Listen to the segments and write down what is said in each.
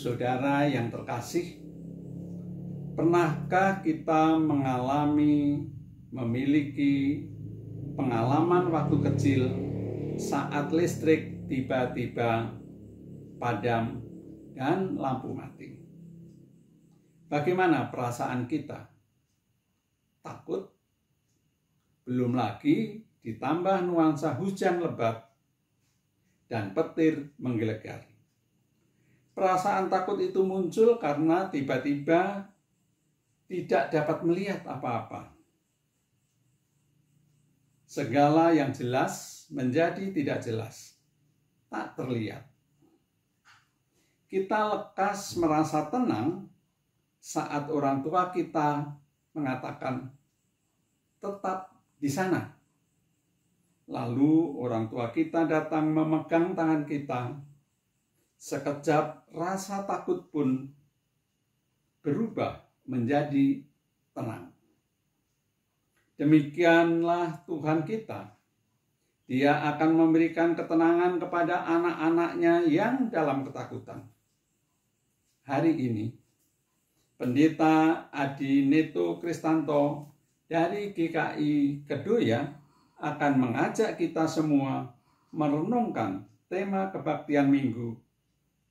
saudara yang terkasih, pernahkah kita memiliki pengalaman waktu kecil saat listrik tiba-tiba padam dan lampu mati? Bagaimana perasaan kita? Takut? Belum lagi ditambah nuansa hujan lebat dan petir menggelegar. Perasaan takut itu muncul karena tiba-tiba tidak dapat melihat apa-apa. Segala yang jelas menjadi tidak jelas, tak terlihat. Kita lekas merasa tenang saat orang tua kita mengatakan, "Tetap di sana." Lalu orang tua kita datang memegang tangan kita. Sekejap rasa takut pun berubah menjadi tenang. Demikianlah Tuhan kita. Dia akan memberikan ketenangan kepada anak-anaknya yang dalam ketakutan. Hari ini, Pendeta Adi Neto Kristanto dari GKI Kedoya akan mengajak kita semua merenungkan tema kebaktian minggu,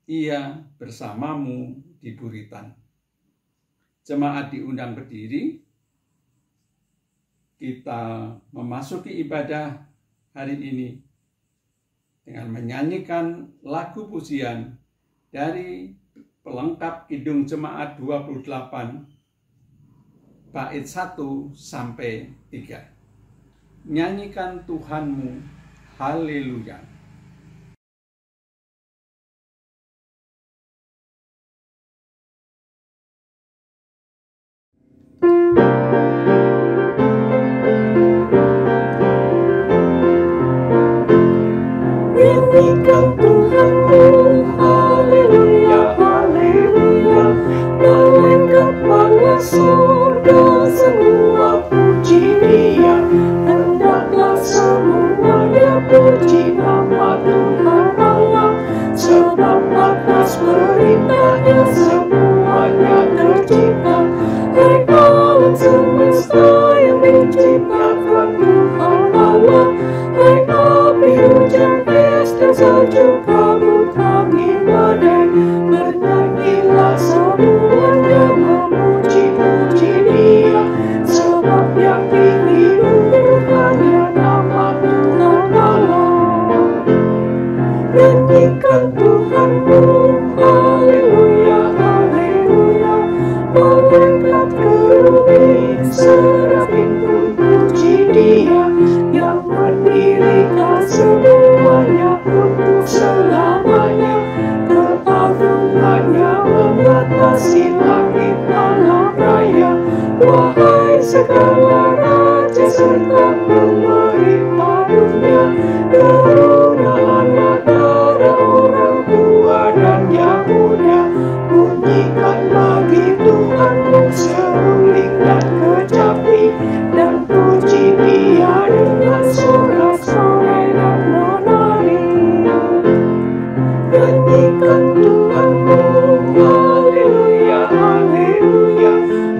Ia bersamamu di Buritan. Jemaat diundang berdiri. Kita memasuki ibadah hari ini dengan menyanyikan lagu pujian dari pelengkap Kidung Jemaat 28 bait 1 sampai 3. Nyanyikan Tuhanmu, haleluya. Nyanyikan Tuhanmu, haleluya, haleluya. Malaikat pada surga semua puji Dia. Hendaklah semuanya puji nama Tuhan Allah, sebab atas perintahnya semuanya tercipta. Hai alam semesta yang diciptakan Tuhan Allah, hai api hujan dan salju, kabut, angin, badai, bernyanyilah semuanya memuji-puji Dia, sebab yang tinggi hanya nama Tuhan Allah. Nyanyikan Tuhanmu, haleluya, haleluya. Malaikat kerubin serafim pun puji Dia, yang mendirikan semuanya untuk selamanya. Keagungannya membatasi langit alam raya. Wahai segala raja serta pemerintah dunia, kerunaanlah darah orang tua dan yang muda. Bunyikan bagi Tuhanmu seruling dan kecapi, dan puji Dia dengan sorak-sorai dan menari. Nyanyikan Tuhanmu, haleluya, haleluya.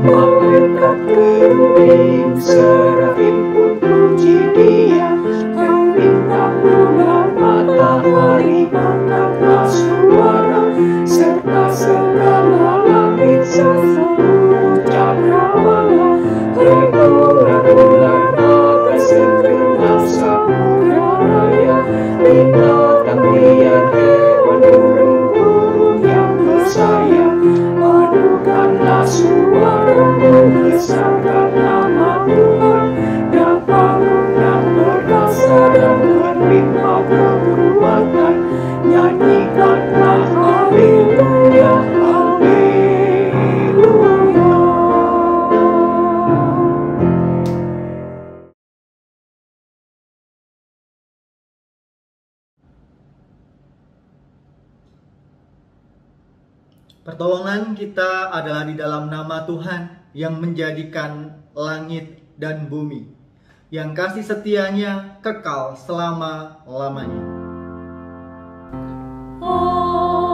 Malaikat kerubin serafim pun puji Dia. Hai bintang, bulan, matahari, angkatlah suara, serta segala langit seluruh cakrawala. Hai ular-ular naga segenap samudra raya, binatang liar, hewan, burung-burung yang bersayap, adukanlah suaramu, besarkan nama Tuhan, yang agung, yang berkuasa dan berlimpah kekuatan. Nyanyikanlah haleluya, haleluya. Pertolongan kita adalah di dalam nama Tuhan yang menjadikan langit dan bumi, yang kasih setianya kekal selama-lamanya. Oh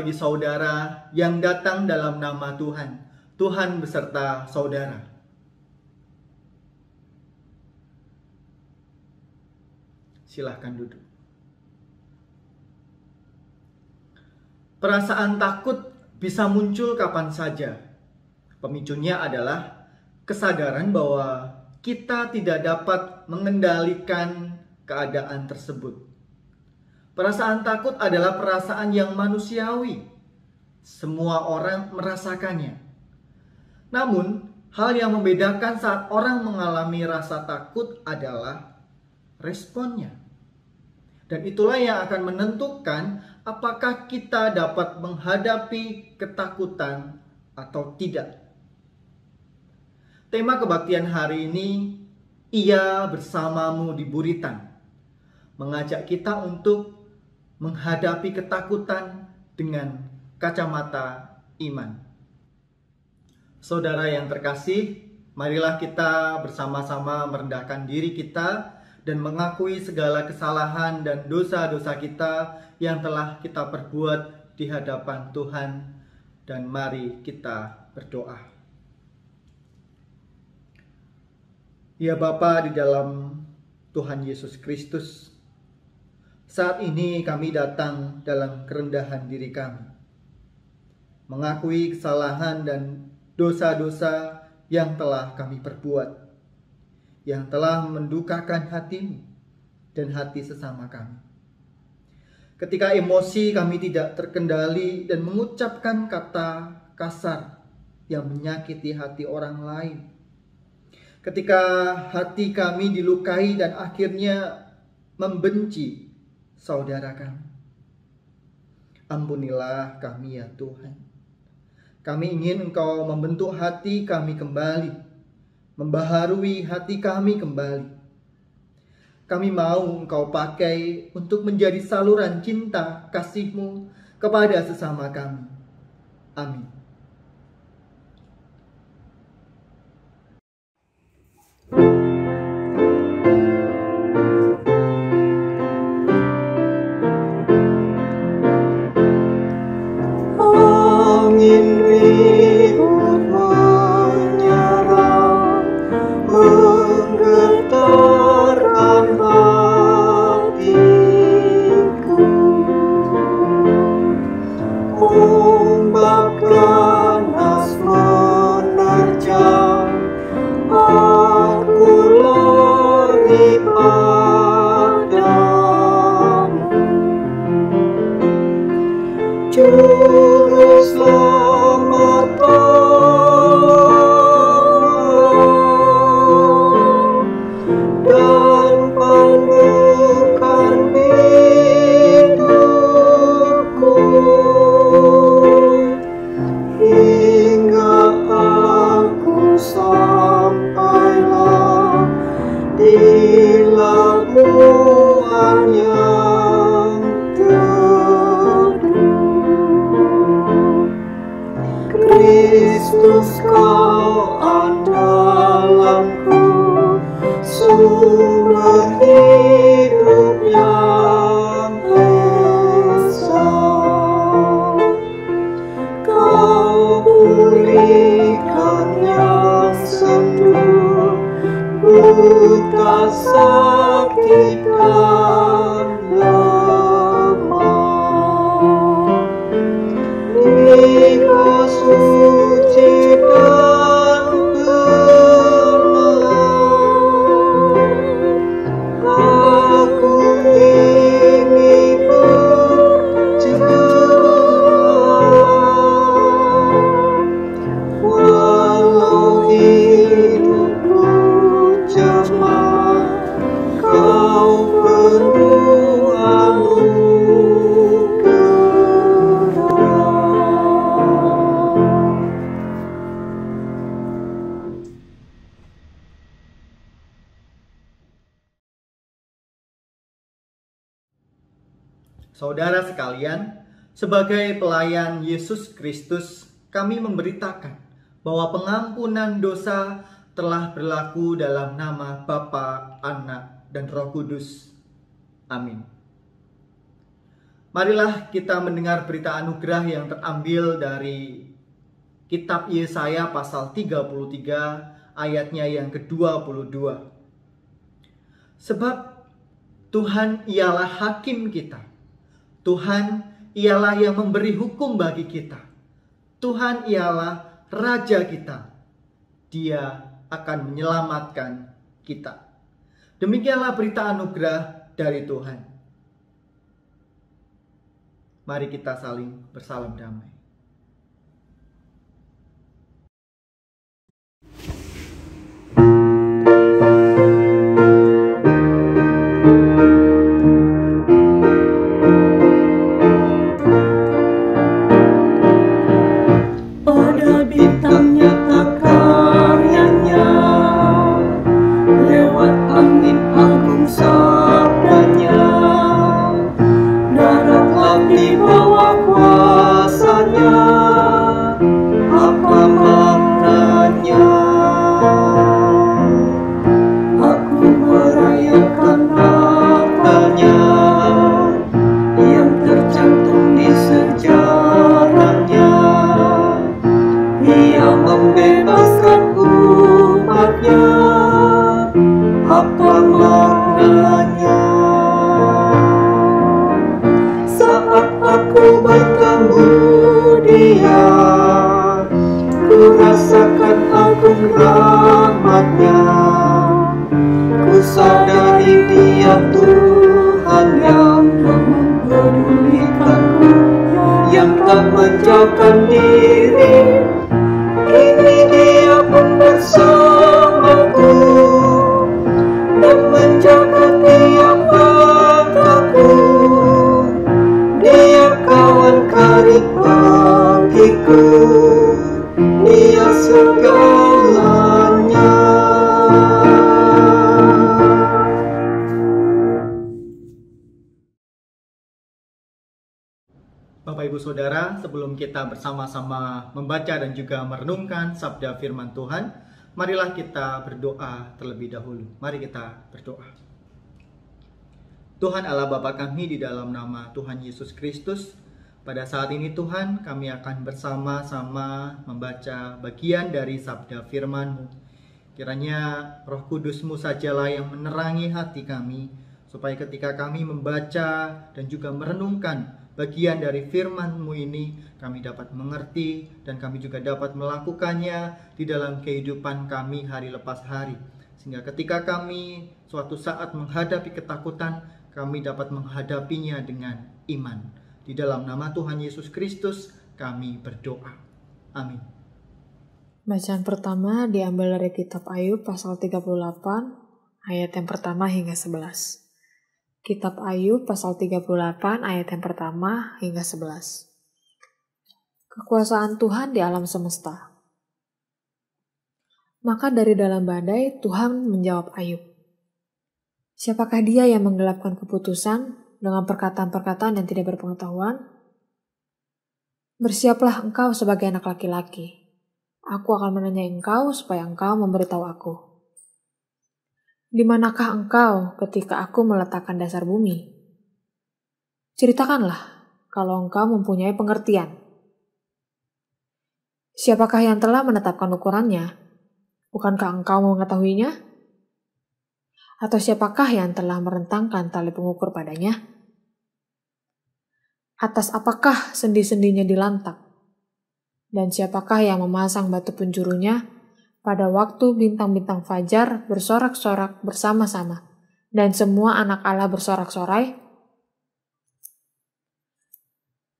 bagi saudara yang datang dalam nama Tuhan. Tuhan beserta saudara. Silahkan duduk. Perasaan takut bisa muncul kapan saja. Pemicunya adalah kesadaran bahwa kita tidak dapat mengendalikan keadaan tersebut. Perasaan takut adalah perasaan yang manusiawi. Semua orang merasakannya. Namun, hal yang membedakan saat orang mengalami rasa takut adalah responnya. Dan itulah yang akan menentukan apakah kita dapat menghadapi ketakutan atau tidak. Tema kebaktian hari ini, Ia bersamamu di Buritan, mengajak kita untuk menghadapi ketakutan dengan kacamata iman. Saudara yang terkasih, marilah kita bersama-sama merendahkan diri kita dan mengakui segala kesalahan dan dosa-dosa kita yang telah kita perbuat di hadapan Tuhan, dan mari kita berdoa. Ya Bapa di dalam Tuhan Yesus Kristus, saat ini kami datang dalam kerendahan diri kami, mengakui kesalahan dan dosa-dosa yang telah kami perbuat, yang telah mendukakan hatimu dan hati sesama kami. Ketika emosi kami tidak terkendali dan mengucapkan kata kasar yang menyakiti hati orang lain. Ketika hati kami dilukai dan akhirnya membenci saudara kami. Ampunilah kami ya Tuhan. Kami ingin Engkau membentuk hati kami kembali, membaharui hati kami kembali. Kami mau Engkau pakai untuk menjadi saluran cinta kasih-Mu kepada sesama kami. Amin. Angin ribut menyerang, menggetarkan hatiku. Ombak ganas menerjang, aku lari padamu. Juru selamat tolong dan pandukan hidupku hingga aku sampailah di labuan yang teduh. Kristus kau andalanku, sumber hidup yang esa. Kau pulihkan yang sendu, buta sakit dan lemah. Engkau suci dan benar, aku ingin berjalan, walau hidupku cepat, kau penuh Saudara sekalian, sebagai pelayan Yesus Kristus, kami memberitakan bahwa pengampunan dosa telah berlaku dalam nama Bapa, Anak, dan Roh Kudus. Amin. Marilah kita mendengar berita anugerah yang terambil dari kitab Yesaya pasal 33 ayatnya yang ke-22. Sebab Tuhan ialah hakim kita. Tuhan ialah yang memberi hukum bagi kita. Tuhan ialah raja kita. Dia akan menyelamatkan kita. Demikianlah berita anugerah dari Tuhan. Mari kita saling bersalam damai. Pada bintang nyata karyanya, lewat angin agung sabdanya, daratlah di bawah kuasanya. Apa maknanya? Aku merayakan Natalnya yang tercantum di sejarahnya. Ia membebaskan umatnya. Apa maknanya? Saat aku bertemu Dia, ku rasakan agung rahmatnya. Ku sadari Dia Tuhan yang mempedulikanku, yang tak menjauhkan diri. Kini Dia pun bersamaku dan menjaga tiap langkahku. Dia kawan karib bagiku, Dia segalanya. Bapak Ibu Saudara, sebelum kita bersama-sama membaca dan juga merenungkan sabda firman Tuhan, marilah kita berdoa terlebih dahulu. Mari kita berdoa. Tuhan Allah Bapa kami, di dalam nama Tuhan Yesus Kristus, pada saat ini Tuhan, kami akan bersama-sama membaca bagian dari sabda firman-Mu. Kiranya Roh Kudus-Mu sajalah yang menerangi hati kami, supaya ketika kami membaca dan juga merenungkan bagian dari firman-Mu ini, kami dapat mengerti dan kami juga dapat melakukannya di dalam kehidupan kami hari lepas hari. Sehingga ketika kami suatu saat menghadapi ketakutan, kami dapat menghadapinya dengan iman. Di dalam nama Tuhan Yesus Kristus kami berdoa. Amin. Bacaan pertama diambil dari kitab Ayub pasal 38 ayat yang pertama hingga 11. Kitab Ayub pasal 38 ayat yang pertama hingga 11. Kekuasaan Tuhan di alam semesta. Maka dari dalam badai Tuhan menjawab Ayub. Siapakah dia yang menggelapkan keputusan dengan perkataan-perkataan yang tidak berpengetahuan? Bersiaplah engkau sebagai anak laki-laki. Aku akan menanyai engkau supaya engkau memberitahu aku. Di manakah engkau ketika aku meletakkan dasar bumi? Ceritakanlah kalau engkau mempunyai pengertian. Siapakah yang telah menetapkan ukurannya? Bukankah engkau mengetahuinya? Atau siapakah yang telah merentangkan tali pengukur padanya? Atas apakah sendi-sendinya dilantak? Dan siapakah yang memasang batu penjurunya pada waktu bintang-bintang fajar bersorak-sorak bersama-sama dan semua anak Allah bersorak-sorai?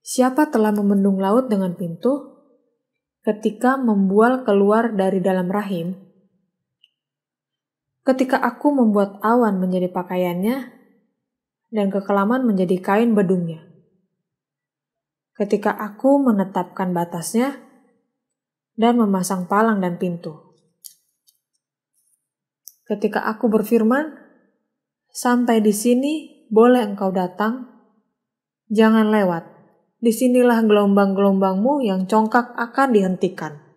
Siapa telah membendung laut dengan pintu ketika membual keluar dari dalam rahim? Ketika aku membuat awan menjadi pakaiannya dan kekelaman menjadi kain bedungnya. Ketika aku menetapkan batasnya dan memasang palang dan pintu. Ketika aku berfirman, sampai di sini boleh engkau datang, jangan lewat. Disinilah gelombang-gelombangmu yang congkak akan dihentikan.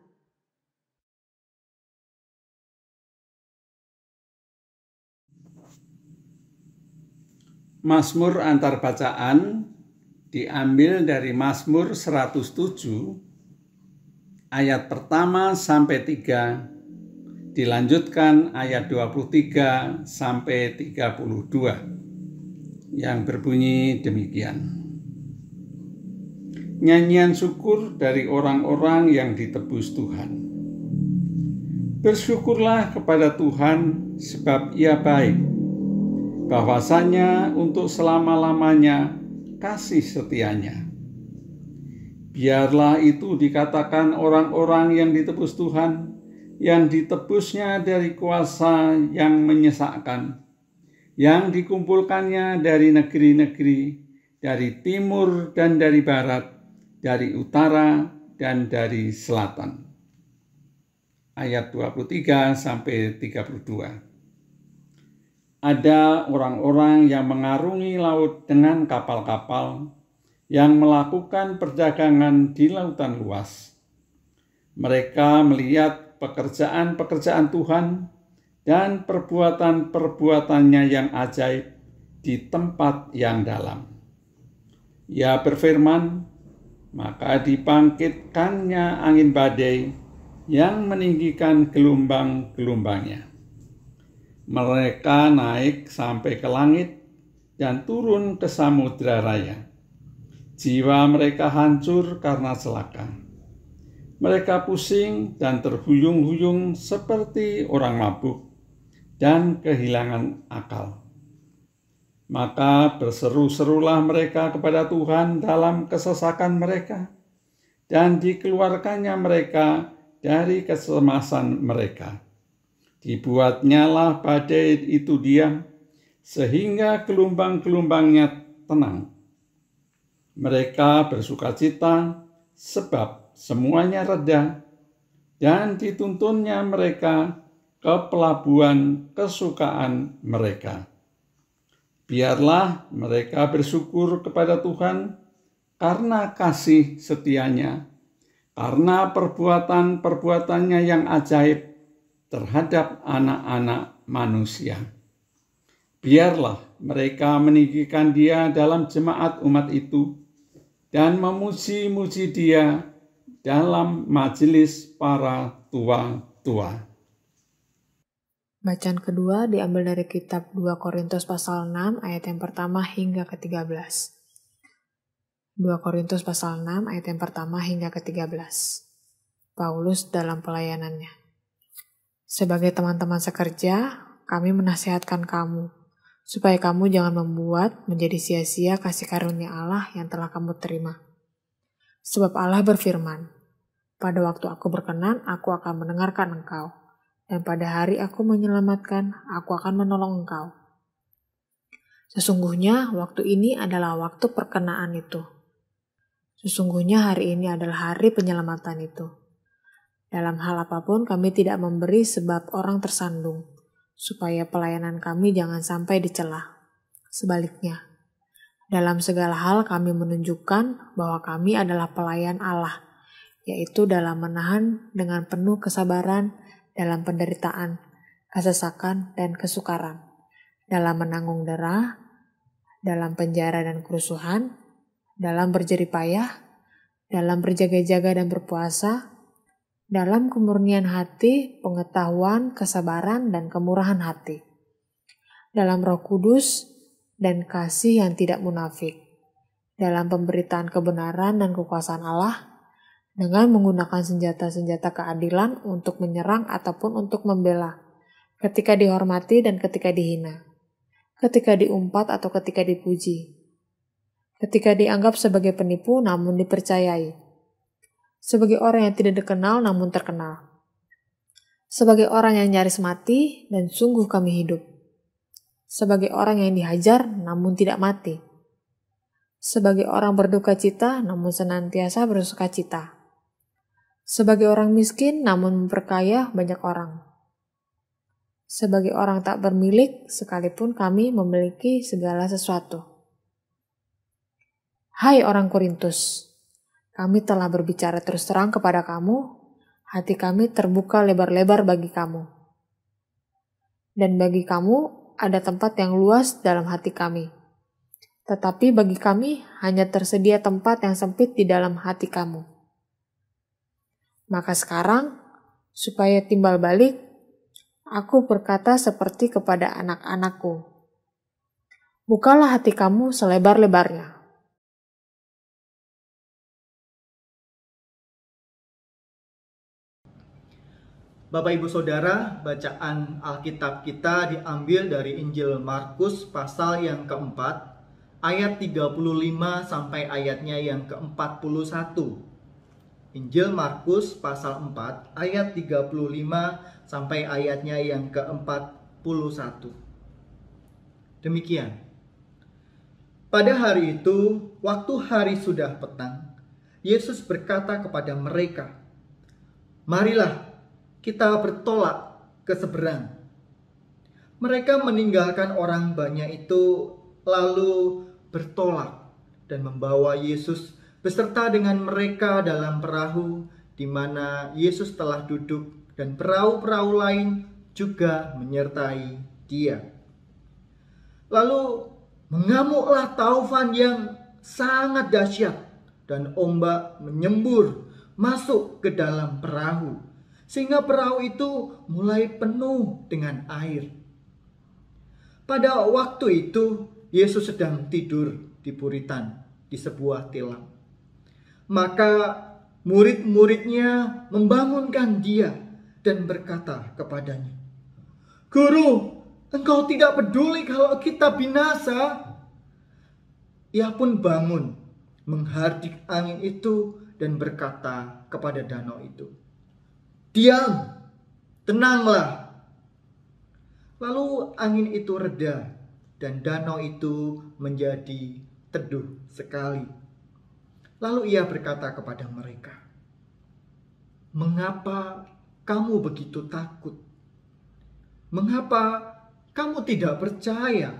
Mazmur antar bacaan diambil dari Mazmur 107 ayat pertama sampai 3, dilanjutkan ayat 23 sampai 32 yang berbunyi demikian. Nyanyian syukur dari orang-orang yang ditebus Tuhan. Bersyukurlah kepada Tuhan sebab Ia baik, bahwasanya untuk selama-lamanya kasih setianya. Biarlah itu dikatakan orang-orang yang ditebus Tuhan, yang ditebusnya dari kuasa yang menyesakkan, yang dikumpulkannya dari negeri-negeri, dari timur dan dari barat, dari utara dan dari selatan. Ayat 23 sampai 32. Ada orang-orang yang mengarungi laut dengan kapal-kapal, yang melakukan perdagangan di lautan luas. Mereka melihat pekerjaan-pekerjaan Tuhan dan perbuatan-perbuatannya yang ajaib di tempat yang dalam. Ia berfirman, maka dibangkitkannya angin badai yang meninggikan gelombang-gelombangnya. Mereka naik sampai ke langit dan turun ke samudra raya. Jiwa mereka hancur karena celaka. Mereka pusing dan terhuyung-huyung seperti orang mabuk dan kehilangan akal. Maka berseru-serulah mereka kepada Tuhan dalam kesesakan mereka, dan dikeluarkannya mereka dari kecemasan mereka. Dibuatnyalah badai itu diam, sehingga gelombang-gelombangnya tenang. Mereka bersukacita sebab semuanya reda, dan dituntunnya mereka ke pelabuhan kesukaan mereka. Biarlah mereka bersyukur kepada Tuhan karena kasih setianya, karena perbuatan-perbuatannya yang ajaib terhadap anak-anak manusia. Biarlah mereka meninggikan Dia dalam jemaat umat itu dan memuji-muji Dia dalam majelis para tua-tua. Bacaan kedua diambil dari kitab 2 Korintus pasal 6 ayat yang pertama hingga ke-13. 2 Korintus pasal 6 ayat yang pertama hingga ke-13. Paulus dalam pelayanannya. Sebagai teman-teman sekerja, kami menasihatkan kamu, supaya kamu jangan membuat menjadi sia-sia kasih karunia Allah yang telah kamu terima. Sebab Allah berfirman, pada waktu aku berkenan, aku akan mendengarkan engkau. Dan pada hari aku menyelamatkan, aku akan menolong engkau. Sesungguhnya waktu ini adalah waktu perkenaan itu. Sesungguhnya hari ini adalah hari penyelamatan itu. Dalam hal apapun kami tidak memberi sebab orang tersandung, supaya pelayanan kami jangan sampai dicela. Sebaliknya, dalam segala hal kami menunjukkan bahwa kami adalah pelayan Allah, yaitu dalam menahan dengan penuh kesabaran, dalam penderitaan, kesesakan, dan kesukaran, dalam menanggung dera, dalam penjara dan kerusuhan, dalam berjerih payah, dalam berjaga-jaga dan berpuasa, dalam kemurnian hati, pengetahuan, kesabaran, dan kemurahan hati, dalam Roh Kudus dan kasih yang tidak munafik, dalam pemberitaan kebenaran dan kekuasaan Allah, dengan menggunakan senjata-senjata keadilan untuk menyerang ataupun untuk membela, ketika dihormati dan ketika dihina, ketika diumpat atau ketika dipuji, ketika dianggap sebagai penipu namun dipercayai, sebagai orang yang tidak dikenal namun terkenal, sebagai orang yang nyaris mati dan sungguh kami hidup, sebagai orang yang dihajar namun tidak mati, sebagai orang berduka cita namun senantiasa bersuka cita, sebagai orang miskin namun memperkaya banyak orang, sebagai orang tak bermilik sekalipun kami memiliki segala sesuatu. Hai orang Korintus, kami telah berbicara terus terang kepada kamu, hati kami terbuka lebar-lebar bagi kamu. Dan bagi kamu ada tempat yang luas dalam hati kami. tetapi bagi kami hanya tersedia tempat yang sempit di dalam hati kamu. Maka sekarang, supaya timbal balik, aku berkata seperti kepada anak-anakku, bukalah hati kamu selebar-lebarnya. Bapak Ibu Saudara, bacaan Alkitab kita diambil dari Injil Markus pasal yang keempat, ayat 35 sampai ayatnya yang ke-41. Injil Markus pasal 4 ayat 35 sampai ayatnya yang ke-41. Demikian. Pada hari itu, waktu hari sudah petang, Yesus berkata kepada mereka, "Marilah kita bertolak ke seberang." Mereka meninggalkan orang banyak itu lalu bertolak dan membawa Yesus beserta dengan mereka dalam perahu di mana Yesus telah duduk, dan perahu-perahu lain juga menyertai Dia. Lalu mengamuklah taufan yang sangat dahsyat dan ombak menyembur masuk ke dalam perahu, sehingga perahu itu mulai penuh dengan air. Pada waktu itu Yesus sedang tidur di buritan di sebuah tilam. Maka murid-muridnya membangunkan Dia dan berkata kepadanya, "Guru, Engkau tidak peduli kalau kita binasa?" Ia pun bangun, menghardik angin itu dan berkata kepada danau itu, "Diam, tenanglah." Lalu angin itu reda dan danau itu menjadi teduh sekali. Lalu ia berkata kepada mereka, "Mengapa kamu begitu takut? Mengapa kamu tidak percaya?"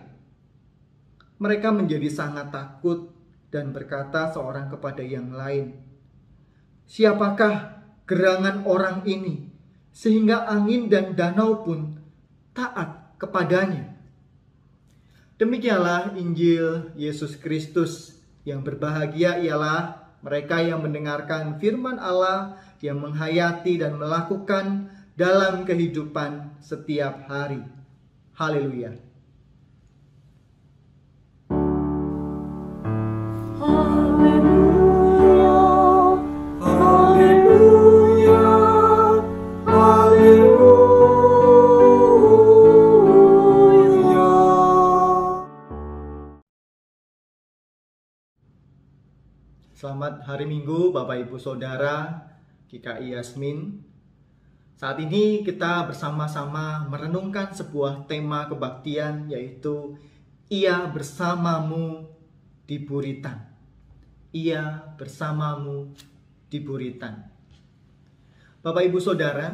Mereka menjadi sangat takut dan berkata seorang kepada yang lain, "Siapakah gerangan orang ini sehingga angin dan danau pun taat kepadanya?" Demikianlah Injil Yesus Kristus. Yang berbahagia ialah mereka yang mendengarkan firman Allah, yang menghayati dan melakukan dalam kehidupan setiap hari. Haleluya. Selamat hari Minggu Bapak Ibu Saudara, GKI Yasmin. Saat ini kita bersama-sama merenungkan sebuah tema kebaktian, yaitu Ia bersamamu di buritan. Ia bersamamu di buritan. Bapak Ibu Saudara,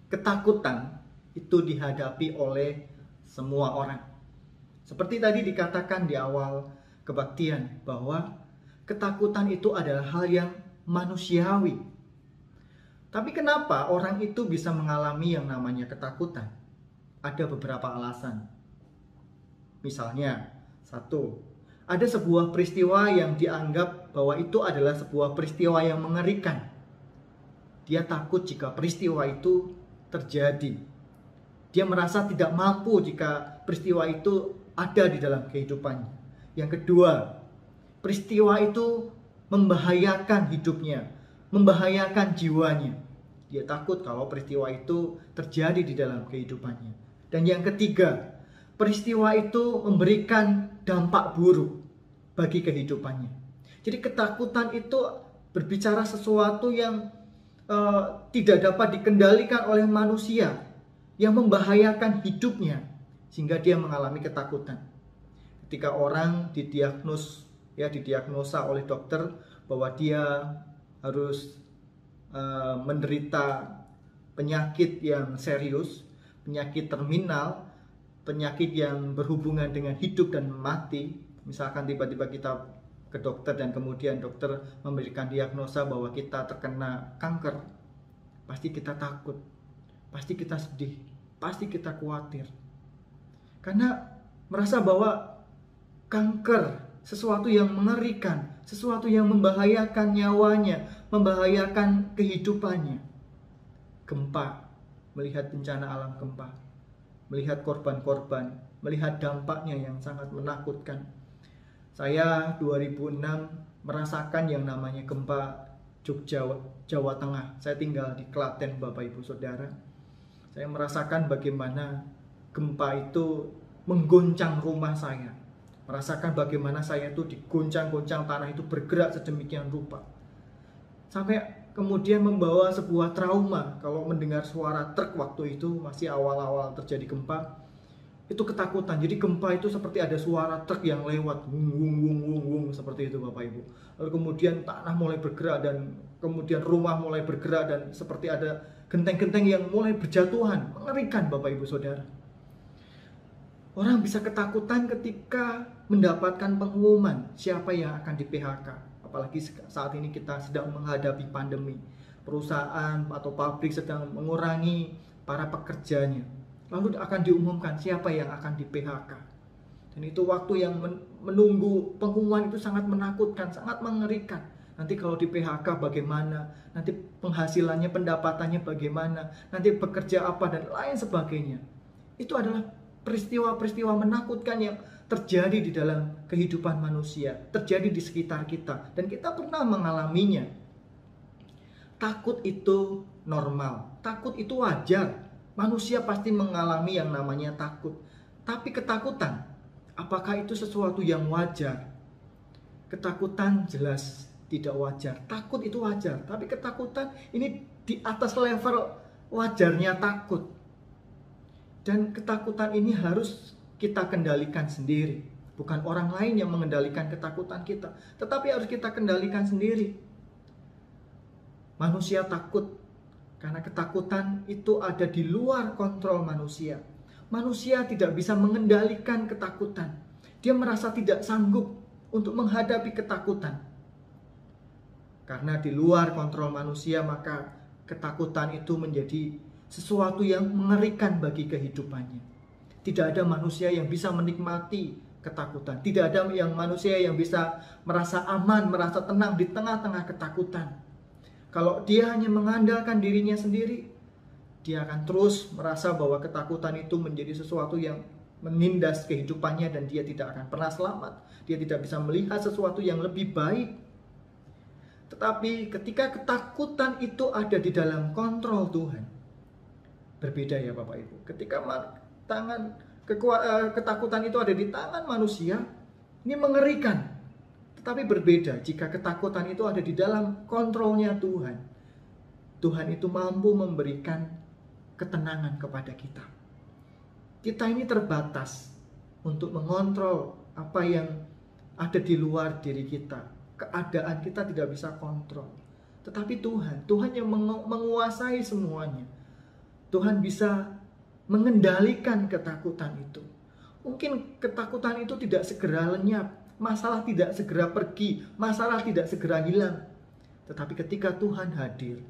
ketakutan itu dihadapi oleh semua orang. Seperti tadi dikatakan di awal kebaktian, bahwa ketakutan itu adalah hal yang manusiawi. Tapi kenapa orang itu bisa mengalami yang namanya ketakutan? Ada beberapa alasan. Misalnya, satu, ada sebuah peristiwa yang dianggap bahwa itu adalah sebuah peristiwa yang mengerikan. Dia takut jika peristiwa itu terjadi. Dia merasa tidak mampu jika peristiwa itu ada di dalam kehidupannya. Yang kedua, peristiwa itu membahayakan hidupnya, membahayakan jiwanya. Dia takut kalau peristiwa itu terjadi di dalam kehidupannya. Dan yang ketiga, peristiwa itu memberikan dampak buruk bagi kehidupannya. Jadi ketakutan itu berbicara sesuatu yang tidak dapat dikendalikan oleh manusia, yang membahayakan hidupnya, sehingga dia mengalami ketakutan. Ketika orang didiagnosa oleh dokter bahwa dia harus menderita penyakit yang serius, penyakit terminal, penyakit yang berhubungan dengan hidup dan mati. Misalkan tiba-tiba kita ke dokter dan kemudian dokter memberikan diagnosa bahwa kita terkena kanker, pasti kita takut, pasti kita sedih, pasti kita khawatir, karena merasa bahwa kanker sesuatu yang mengerikan, sesuatu yang membahayakan nyawanya, membahayakan kehidupannya. Gempa, melihat bencana alam gempa, melihat korban-korban, melihat dampaknya yang sangat menakutkan. Saya 2006 merasakan yang namanya gempa Jogja, Jawa Tengah. Saya tinggal di Klaten, Bapak Ibu Saudara. Saya merasakan bagaimana gempa itu menggoncang rumah saya. Merasakan bagaimana saya itu diguncang-goncang, tanah itu bergerak sedemikian rupa. Sampai kemudian membawa sebuah trauma. Kalau mendengar suara truk waktu itu, masih awal-awal terjadi gempa, itu ketakutan. Jadi gempa itu seperti ada suara truk yang lewat, wung wung wung wung wung, seperti itu Bapak Ibu. Lalu kemudian tanah mulai bergerak, dan kemudian rumah mulai bergerak, dan seperti ada genteng-genteng yang mulai berjatuhan. Mengerikan Bapak Ibu Saudara. Orang bisa ketakutan ketika mendapatkan pengumuman siapa yang akan di PHK. Apalagi saat ini kita sedang menghadapi pandemi. Perusahaan atau pabrik sedang mengurangi para pekerjanya. Lalu akan diumumkan siapa yang akan di PHK. Dan itu waktu yang menunggu pengumuman itu sangat menakutkan, sangat mengerikan. Nanti kalau di PHK bagaimana, nanti penghasilannya, pendapatannya bagaimana, nanti bekerja apa, dan lain sebagainya. Itu adalah peristiwa-peristiwa menakutkan yang terjadi di dalam kehidupan manusia, terjadi di sekitar kita, dan kita pernah mengalaminya. Takut itu normal, takut itu wajar. Manusia pasti mengalami yang namanya takut. Tapi ketakutan, apakah itu sesuatu yang wajar? Ketakutan jelas tidak wajar. Takut itu wajar, tapi ketakutan ini di atas level wajarnya takut. Dan ketakutan ini harus kita kendalikan sendiri. Bukan orang lain yang mengendalikan ketakutan kita, tetapi harus kita kendalikan sendiri. Manusia takut karena ketakutan itu ada di luar kontrol manusia. Manusia tidak bisa mengendalikan ketakutan. Dia merasa tidak sanggup untuk menghadapi ketakutan. Karena di luar kontrol manusia, maka ketakutan itu menjadi sesuatu yang mengerikan bagi kehidupannya. Tidak ada manusia yang bisa menikmati ketakutan. Tidak ada manusia yang bisa merasa aman, merasa tenang di tengah-tengah ketakutan. Kalau dia hanya mengandalkan dirinya sendiri, dia akan terus merasa bahwa ketakutan itu menjadi sesuatu yang menindas kehidupannya, dan dia tidak akan pernah selamat. Dia tidak bisa melihat sesuatu yang lebih baik. Tetapi ketika ketakutan itu ada di dalam kontrol Tuhan, berbeda ya Bapak Ibu. Ketika ketakutan itu ada di tangan manusia, ini mengerikan. Tetapi berbeda jika ketakutan itu ada di dalam kontrolnya Tuhan. Tuhan itu mampu memberikan ketenangan kepada kita. Kita ini terbatas untuk mengontrol apa yang ada di luar diri kita. Keadaan kita tidak bisa kontrol. Tetapi Tuhan yang menguasai semuanya. Tuhan bisa mengendalikan ketakutan itu. Mungkin ketakutan itu tidak segera lenyap, masalah tidak segera pergi, masalah tidak segera hilang. Tetapi ketika Tuhan hadir,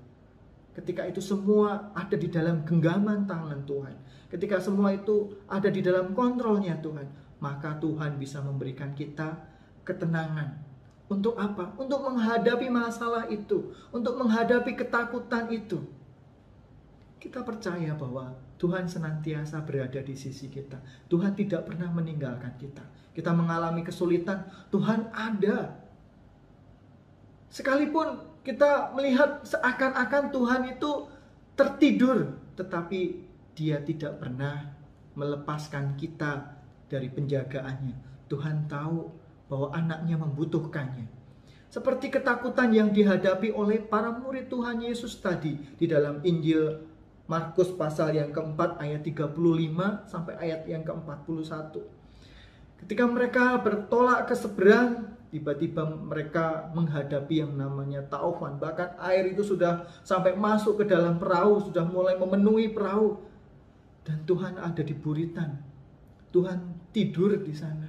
ketika itu semua ada di dalam genggaman tangan Tuhan, ketika semua itu ada di dalam kontrolnya Tuhan, maka Tuhan bisa memberikan kita ketenangan. Untuk apa? Untuk menghadapi masalah itu, untuk menghadapi ketakutan itu. Kita percaya bahwa Tuhan senantiasa berada di sisi kita. Tuhan tidak pernah meninggalkan kita. Kita mengalami kesulitan, Tuhan ada. Sekalipun kita melihat seakan-akan Tuhan itu tertidur, tetapi Dia tidak pernah melepaskan kita dari penjagaannya. Tuhan tahu bahwa anaknya membutuhkannya. Seperti ketakutan yang dihadapi oleh para murid Tuhan Yesus tadi di dalam Injil Markus pasal yang keempat ayat 35 sampai ayat yang ke-41. Ketika mereka bertolak ke seberang, tiba-tiba mereka menghadapi yang namanya taufan. Bahkan air itu sudah sampai masuk ke dalam perahu, sudah mulai memenuhi perahu. Dan Tuhan ada di buritan. Tuhan tidur di sana.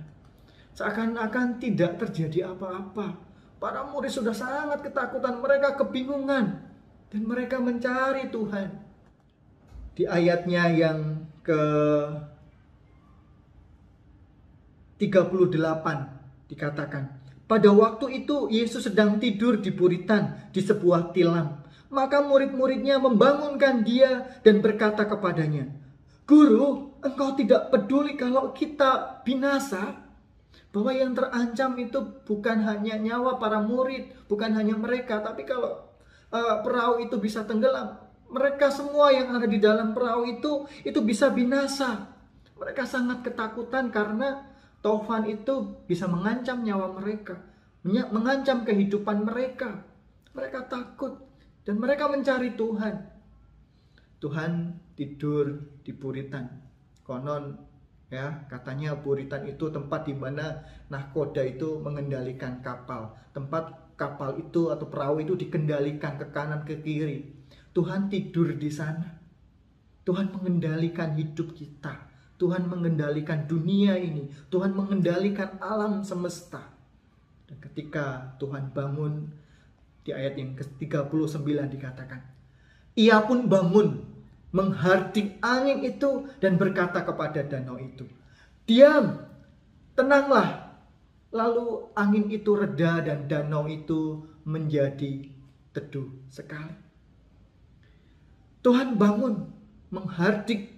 Seakan-akan tidak terjadi apa-apa. Para murid sudah sangat ketakutan, mereka kebingungan. Dan mereka mencari Tuhan. Di ayatnya yang ke-38 dikatakan, pada waktu itu Yesus sedang tidur di buritan di sebuah tilam. Maka murid-muridnya membangunkan dia dan berkata kepadanya, Guru, engkau tidak peduli kalau kita binasa? Bahwa yang terancam itu bukan hanya nyawa para murid, bukan hanya mereka, tapi kalau perahu itu bisa tenggelam, mereka semua yang ada di dalam perahu itu bisa binasa. Mereka sangat ketakutan karena taufan itu bisa mengancam nyawa mereka, mengancam kehidupan mereka. Mereka takut dan mereka mencari Tuhan. Tuhan tidur di buritan. Konon ya, katanya buritan itu tempat di mana nahkoda itu mengendalikan kapal. Tempat kapal itu atau perahu itu dikendalikan ke kanan ke kiri. Tuhan tidur di sana. Tuhan mengendalikan hidup kita. Tuhan mengendalikan dunia ini. Tuhan mengendalikan alam semesta. Dan ketika Tuhan bangun, di ayat yang ke-39 dikatakan, Ia pun bangun, menghardik angin itu dan berkata kepada danau itu, Diam, tenanglah. Lalu angin itu reda dan danau itu menjadi teduh sekali. Tuhan bangun, menghardik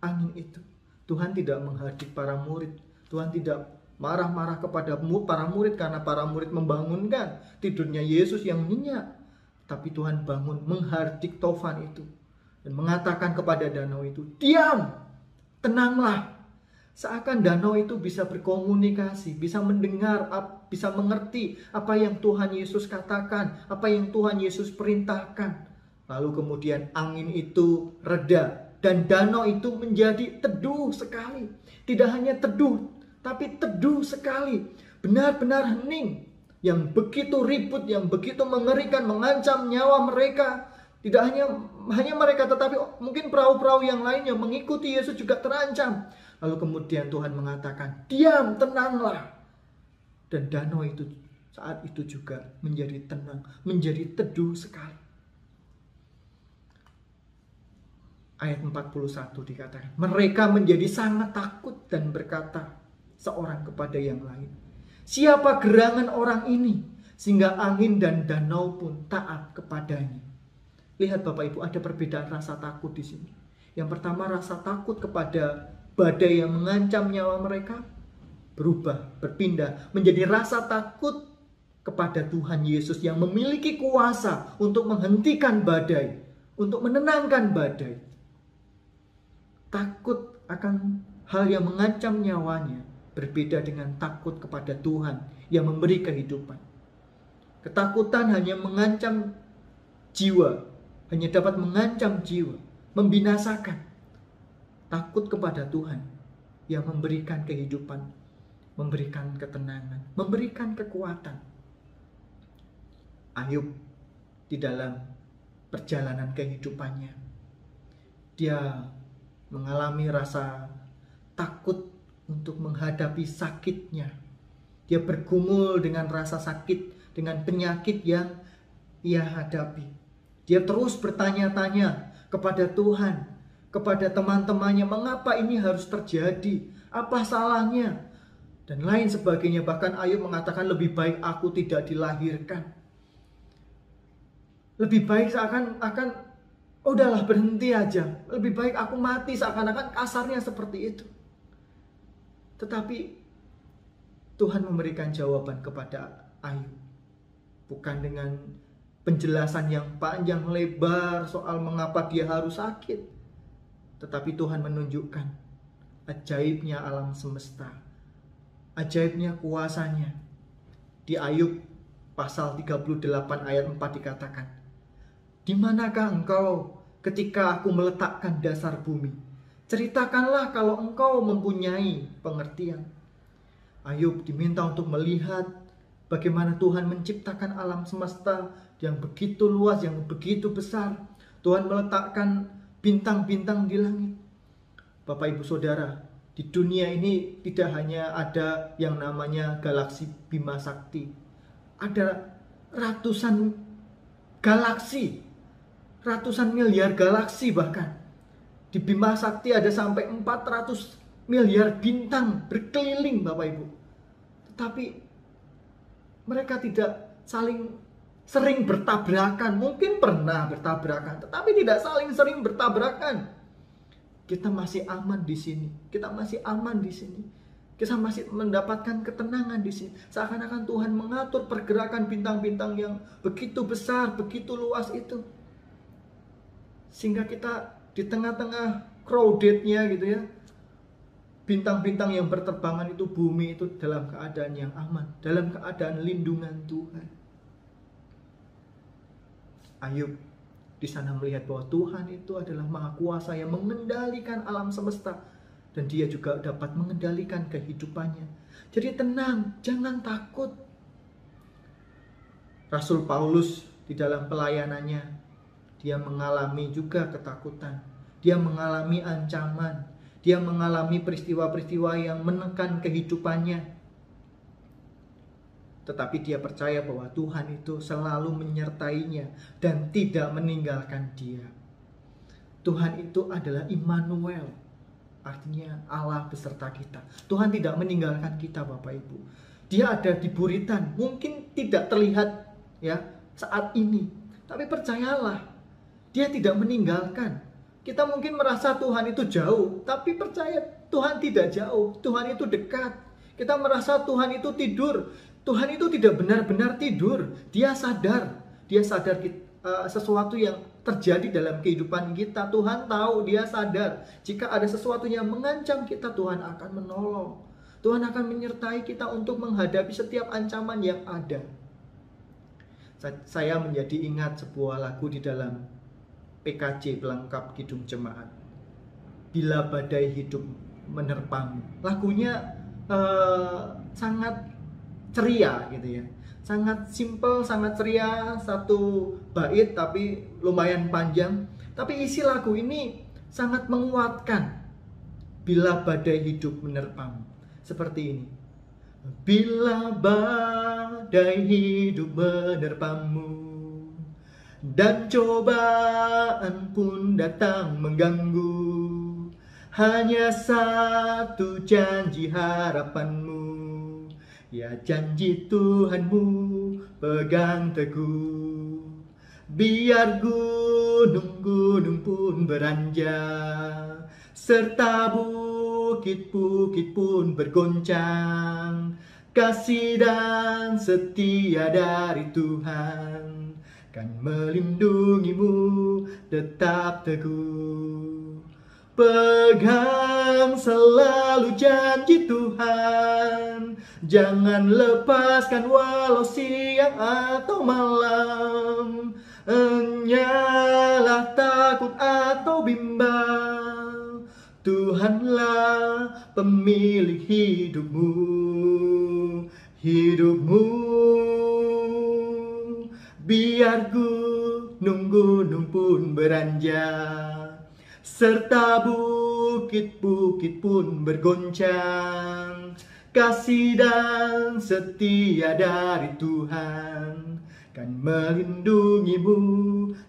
angin itu. Tuhan tidak menghardik para murid. Tuhan tidak marah-marah kepada para murid karena para murid membangunkan tidurnya Yesus yang nyenyak. Tapi Tuhan bangun, menghardik taufan itu dan mengatakan kepada danau itu, Diam, tenanglah. Seakan danau itu bisa berkomunikasi, bisa mendengar, bisa mengerti apa yang Tuhan Yesus katakan, apa yang Tuhan Yesus perintahkan. Lalu kemudian angin itu reda dan danau itu menjadi teduh sekali. Tidak hanya teduh, tapi teduh sekali. Benar-benar hening. Yang begitu ribut, yang begitu mengerikan, mengancam nyawa mereka. Tidak hanya mereka, tetapi mungkin perahu-perahu yang lain yang mengikuti Yesus juga terancam. Lalu kemudian Tuhan mengatakan, Diam, tenanglah. Dan danau itu saat itu juga menjadi tenang, menjadi teduh sekali. Ayat 41 dikatakan, mereka menjadi sangat takut dan berkata seorang kepada yang lain, Siapa gerangan orang ini sehingga angin dan danau pun taat kepadanya? Lihat Bapak Ibu, ada perbedaan rasa takut di sini. Yang pertama, rasa takut kepada badai yang mengancam nyawa mereka berubah, berpindah menjadi rasa takut kepada Tuhan Yesus yang memiliki kuasa untuk menghentikan badai, untuk menenangkan badai. Takut akan hal yang mengancam nyawanya berbeda dengan takut kepada Tuhan yang memberi kehidupan. Ketakutan hanya mengancam jiwa, hanya dapat mengancam jiwa, membinasakan. Takut kepada Tuhan yang memberikan kehidupan, memberikan ketenangan, memberikan kekuatan. Ayub di dalam perjalanan kehidupannya, dia mengalami rasa takut untuk menghadapi sakitnya. Dia bergumul dengan rasa sakit, dengan penyakit yang ia hadapi. Dia terus bertanya-tanya kepada Tuhan, kepada teman-temannya, mengapa ini harus terjadi? Apa salahnya? Dan lain sebagainya. Bahkan Ayub mengatakan, lebih baik aku tidak dilahirkan. Lebih baik seakan-akan, udahlah berhenti aja. Lebih baik aku mati, seakan-akan kasarnya seperti itu. Tetapi Tuhan memberikan jawaban kepada Ayub. Bukan dengan penjelasan yang panjang lebar soal mengapa dia harus sakit. Tetapi Tuhan menunjukkan ajaibnya alam semesta, ajaibnya kuasanya. Di Ayub pasal 38 ayat 4 dikatakan, Di manakah engkau ketika aku meletakkan dasar bumi? Ceritakanlah kalau engkau mempunyai pengertian. Ayub diminta untuk melihat bagaimana Tuhan menciptakan alam semesta yang begitu luas, yang begitu besar. Tuhan meletakkan bintang-bintang di langit. Bapak Ibu Saudara, di dunia ini tidak hanya ada yang namanya galaksi Bima Sakti. Ada ratusan galaksi, ratusan miliar galaksi bahkan. Di Bima Sakti ada sampai 400 miliar bintang berkeliling Bapak Ibu. Tetapi mereka tidak sering bertabrakan. Mungkin pernah bertabrakan, tetapi tidak sering bertabrakan. Kita masih aman di sini. Kita masih aman di sini. Kita masih mendapatkan ketenangan di sini. Seakan-akan Tuhan mengatur pergerakan bintang-bintang yang begitu besar, begitu luas itu. Sehingga kita di tengah-tengah crowded-nya gitu ya, bintang-bintang yang berterbangan itu, bumi itu dalam keadaan yang aman, dalam keadaan lindungan Tuhan. Ayub di sana melihat bahwa Tuhan itu adalah Maha Kuasa yang mengendalikan alam semesta, dan dia juga dapat mengendalikan kehidupannya. Jadi tenang, jangan takut. Rasul Paulus di dalam pelayanannya, dia mengalami juga ketakutan. Dia mengalami ancaman. Dia mengalami peristiwa-peristiwa yang menekan kehidupannya. Tetapi dia percaya bahwa Tuhan itu selalu menyertainya dan tidak meninggalkan dia. Tuhan itu adalah Immanuel. Artinya Allah beserta kita. Tuhan tidak meninggalkan kita, Bapak Ibu. Dia ada di buritan. Mungkin tidak terlihat ya saat ini, tapi percayalah, dia tidak meninggalkan. Kita mungkin merasa Tuhan itu jauh, tapi percaya Tuhan tidak jauh. Tuhan itu dekat. Kita merasa Tuhan itu tidur. Tuhan itu tidak benar-benar tidur. Dia sadar sesuatu yang terjadi dalam kehidupan kita. Tuhan tahu, dia sadar. Jika ada sesuatu yang mengancam kita, Tuhan akan menolong. Tuhan akan menyertai kita untuk menghadapi setiap ancaman yang ada. Saya menjadi ingat sebuah lagu di dalam PKJ, pelengkap Kidung Jemaat. Bila badai hidup menerpamu. Lagunya sangat ceria gitu ya. Sangat simple, sangat ceria, satu bait tapi lumayan panjang. Tapi isi lagu ini sangat menguatkan. Bila badai hidup menerpamu. Seperti ini. Bila badai hidup menerpamu dan cobaan pun datang mengganggu, hanya satu janji harapanmu, ya janji Tuhanmu pegang teguh. Biar gunung-gunung pun beranjak, serta bukit-bukit pun bergoncang, kasih dan setia dari Tuhan kan melindungimu tetap teguh. Pegang selalu janji Tuhan, jangan lepaskan walau siang atau malam. Enyalah takut atau bimbang, Tuhanlah pemilik hidupmu. Biar gunung-gunung pun beranjak, serta bukit-bukit pun bergoncang, kasih dan setia dari Tuhan kan melindungimu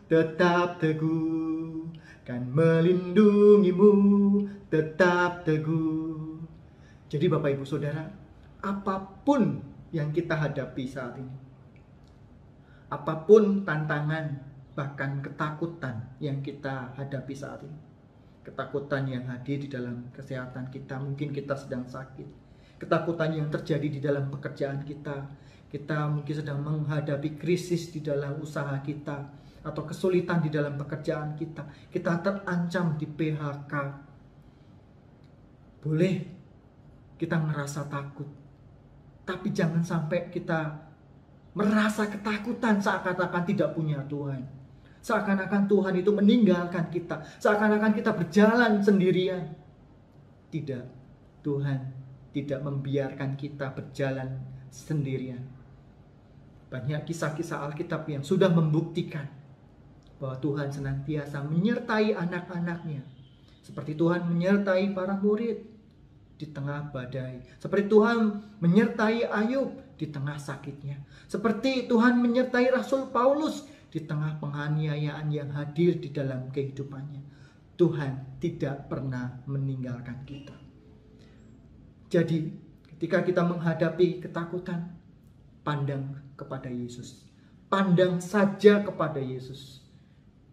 tetap teguh, kan melindungimu tetap teguh. Jadi Bapak Ibu Saudara, apapun yang kita hadapi saat ini, apapun tantangan, bahkan ketakutan yang kita hadapi saat ini, ketakutan yang hadir di dalam kesehatan kita, mungkin kita sedang sakit, ketakutan yang terjadi di dalam pekerjaan kita mungkin sedang menghadapi krisis di dalam usaha kita, atau kesulitan di dalam pekerjaan kita terancam di PHK. Boleh kita merasa takut, tapi jangan sampai kita merasa ketakutan seakan-akan tidak punya Tuhan. Seakan-akan Tuhan itu meninggalkan kita. Seakan-akan kita berjalan sendirian. Tidak. Tuhan tidak membiarkan kita berjalan sendirian. Banyak kisah-kisah Alkitab yang sudah membuktikan bahwa Tuhan senantiasa menyertai anak-anaknya. Seperti Tuhan menyertai para murid di tengah badai. Seperti Tuhan menyertai Ayub di tengah sakitnya. Seperti Tuhan menyertai Rasul Paulus di tengah penganiayaan yang hadir di dalam kehidupannya. Tuhan tidak pernah meninggalkan kita. Jadi Ketika kita menghadapi ketakutan, pandang kepada Yesus. Pandang saja kepada Yesus.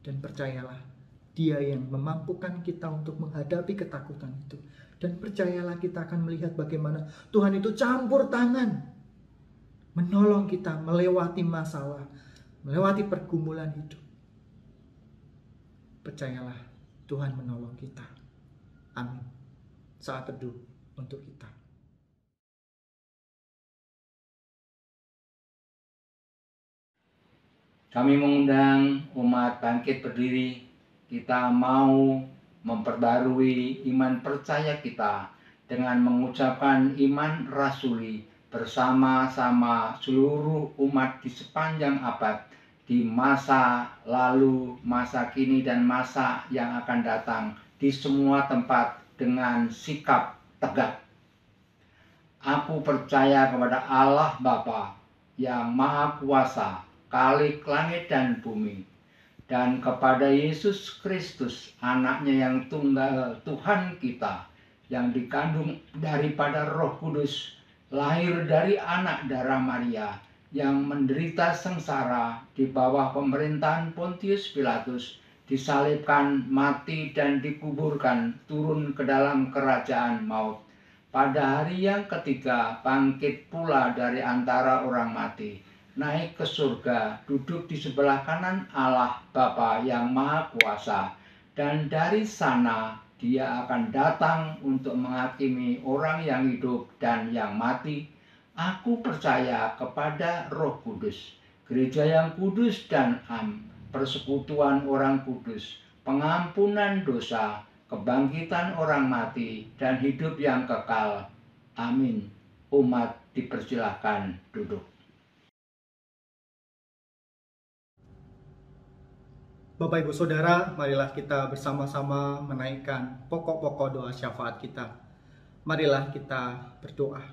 Dan percayalah, Dia yang memampukan kita untuk menghadapi ketakutan itu. Dan percayalah, kita akan melihat bagaimana Tuhan itu campur tangan, menolong kita melewati masalah, melewati pergumulan hidup. Percayalah, Tuhan menolong kita. Amin. Saat teduh untuk kita. Kami mengundang umat Bangkit Berdiri. Kita mau memperbarui iman percaya kita dengan mengucapkan iman rasuli bersama-sama seluruh umat di sepanjang abad, di masa lalu, masa kini, dan masa yang akan datang, di semua tempat dengan sikap tegak. Aku percaya kepada Allah Bapa yang Maha Kuasa, Khalik langit dan bumi, dan kepada Yesus Kristus, anaknya yang tunggal, Tuhan kita, yang dikandung daripada Roh Kudus, lahir dari anak darah Maria, yang menderita sengsara di bawah pemerintahan Pontius Pilatus, disalibkan, mati, dan dikuburkan, turun ke dalam kerajaan maut. Pada hari yang ketiga, bangkit pula dari antara orang mati, naik ke surga, duduk di sebelah kanan Allah Bapa yang Maha Kuasa, dan dari sana Dia akan datang untuk menghakimi orang yang hidup dan yang mati. Aku percaya kepada Roh Kudus, gereja yang kudus dan persekutuan orang kudus, pengampunan dosa, kebangkitan orang mati, dan hidup yang kekal. Amin. Umat dipersilahkan duduk. Bapak Ibu Saudara, marilah kita bersama-sama menaikkan pokok-pokok doa syafaat kita. Marilah kita berdoa.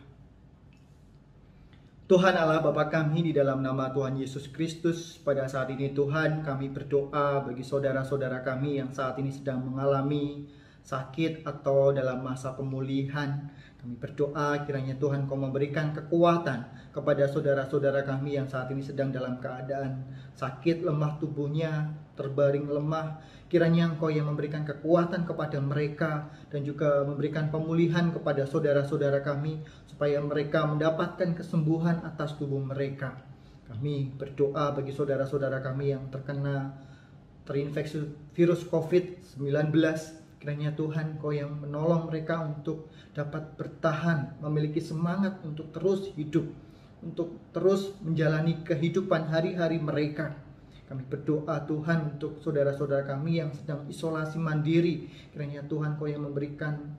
Tuhan Allah Bapa kami, di dalam nama Tuhan Yesus Kristus, pada saat ini Tuhan, kami berdoa bagi saudara-saudara kami yang saat ini sedang mengalami sakit atau dalam masa pemulihan. Kami berdoa kiranya Tuhan Kau memberikan kekuatan kepada saudara-saudara kami yang saat ini sedang dalam keadaan sakit, lemah tubuhnya, terbaring lemah. Kiranya Engkau yang memberikan kekuatan kepada mereka dan juga memberikan pemulihan kepada saudara-saudara kami, supaya mereka mendapatkan kesembuhan atas tubuh mereka. Kami berdoa bagi saudara-saudara kami yang terinfeksi virus COVID-19. Kiranya Tuhan Kau yang menolong mereka untuk dapat bertahan, memiliki semangat untuk terus hidup, untuk terus menjalani kehidupan hari-hari mereka. Kami berdoa Tuhan untuk saudara-saudara kami yang sedang isolasi mandiri. Kiranya Tuhan Kau yang memberikan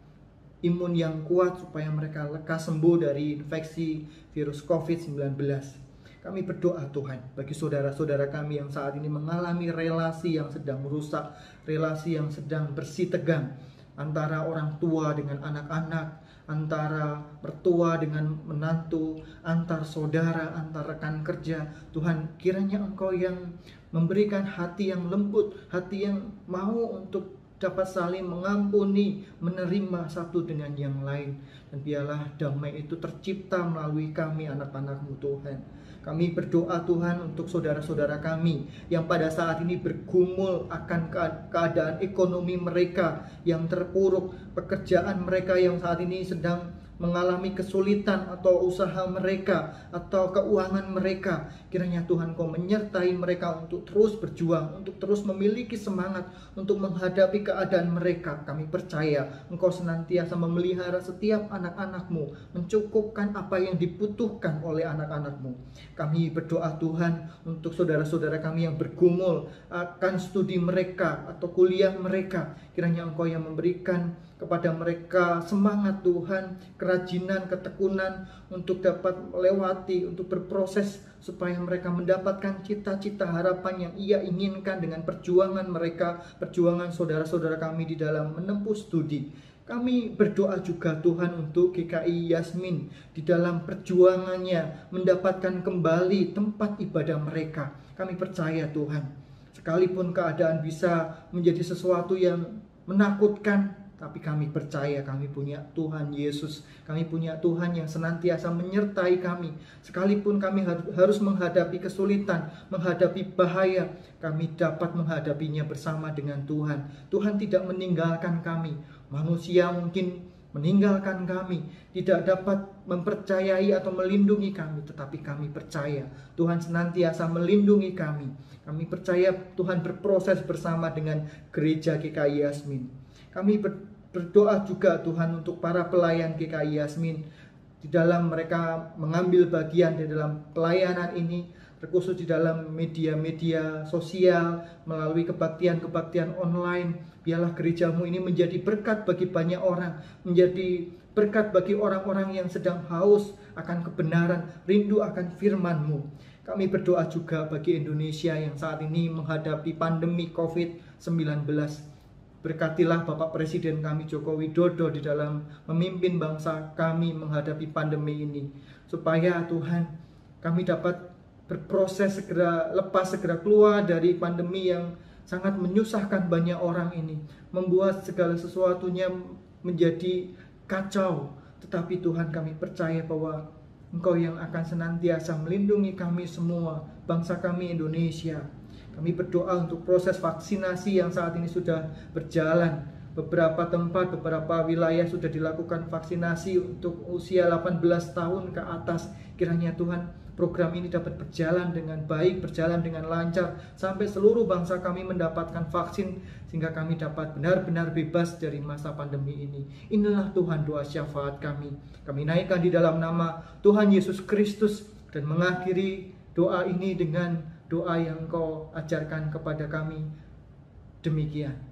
imun yang kuat supaya mereka lekas sembuh dari infeksi virus COVID-19. Kami berdoa Tuhan bagi saudara-saudara kami yang saat ini mengalami relasi yang sedang merusak, relasi yang sedang bersih tegang antara orang tua dengan anak-anak, antara mertua dengan menantu, antar saudara, antar rekan kerja. Tuhan, kiranya Engkau yang memberikan hati yang lembut, hati yang mau untuk dapat saling mengampuni, menerima satu dengan yang lain. Dan biarlah damai itu tercipta melalui kami, anak-anak-Mu Tuhan. Kami berdoa Tuhan untuk saudara-saudara kami yang pada saat ini bergumul akan keadaan ekonomi mereka yang terpuruk, pekerjaan mereka yang saat ini sedang mengalami kesulitan, atau usaha mereka atau keuangan mereka. Kiranya Tuhan Kau menyertai mereka untuk terus berjuang, untuk terus memiliki semangat untuk menghadapi keadaan mereka. Kami percaya Engkau senantiasa memelihara setiap anak-anak-Mu, mencukupkan apa yang dibutuhkan oleh anak-anak-Mu. Kami berdoa Tuhan untuk saudara-saudara kami yang bergumul akan studi mereka atau kuliah mereka. Kiranya Engkau yang memberikan kepada mereka semangat Tuhan, kerajinan, ketekunan untuk dapat melewati, untuk berproses supaya mereka mendapatkan cita-cita harapan yang ia inginkan dengan perjuangan mereka, perjuangan saudara-saudara kami di dalam menempuh studi. Kami berdoa juga Tuhan untuk GKI Yasmin di dalam perjuangannya mendapatkan kembali tempat ibadah mereka. Kami percaya Tuhan, sekalipun keadaan bisa menjadi sesuatu yang menakutkan, Tapi kami percaya kami punya Tuhan Yesus. Kami punya Tuhan yang senantiasa menyertai kami. Sekalipun kami harus menghadapi kesulitan, menghadapi bahaya, kami dapat menghadapinya bersama dengan Tuhan. Tuhan tidak meninggalkan kami. Manusia mungkin meninggalkan kami, tidak dapat mempercayai atau melindungi kami, tetapi kami percaya Tuhan senantiasa melindungi kami. Kami percaya Tuhan berproses bersama dengan gereja GKI Yasmin. Kami berdoa juga Tuhan untuk para pelayan GKI Yasmin di dalam mereka mengambil bagian di dalam pelayanan ini, terkhusus di dalam media-media sosial, melalui kebaktian-kebaktian online. Biarlah gerejamu ini menjadi berkat bagi banyak orang, menjadi berkat bagi orang-orang yang sedang haus akan kebenaran, rindu akan firman-Mu. Kami berdoa juga bagi Indonesia yang saat ini menghadapi pandemi COVID-19. Berkatilah Bapak Presiden kami Joko Widodo di dalam memimpin bangsa kami menghadapi pandemi ini, supaya Tuhan kami dapat berproses segera keluar dari pandemi yang sangat menyusahkan banyak orang ini, membuat segala sesuatunya menjadi kacau. Tetapi Tuhan, kami percaya bahwa Engkau yang akan senantiasa melindungi kami semua, bangsa kami Indonesia. Kami berdoa untuk proses vaksinasi yang saat ini sudah berjalan. Beberapa tempat, beberapa wilayah sudah dilakukan vaksinasi untuk usia 18 tahun ke atas. Kiranya Tuhan, program ini dapat berjalan dengan baik, berjalan dengan lancar, sampai seluruh bangsa kami mendapatkan vaksin, sehingga kami dapat benar-benar bebas dari masa pandemi ini. Inilah Tuhan doa syafaat kami. Kami naikkan di dalam nama Tuhan Yesus Kristus, dan mengakhiri doa ini dengan doa yang Engkau ajarkan kepada kami. Demikian.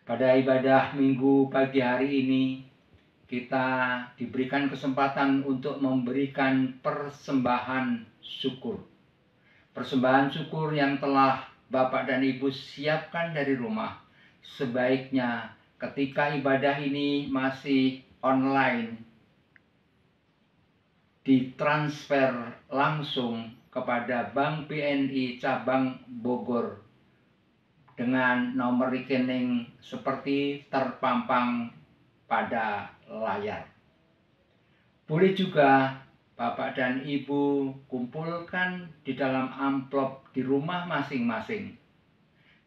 Pada ibadah minggu pagi hari ini, kita diberikan kesempatan untuk memberikan persembahan syukur. Persembahan syukur yang telah Bapak dan Ibu siapkan dari rumah. Sebaiknya ketika ibadah ini masih online, ditransfer langsung kepada Bank BNI Cabang Bogor dengan nomor rekening seperti terpampang pada layar. Boleh juga Bapak dan Ibu kumpulkan di dalam amplop di rumah masing-masing.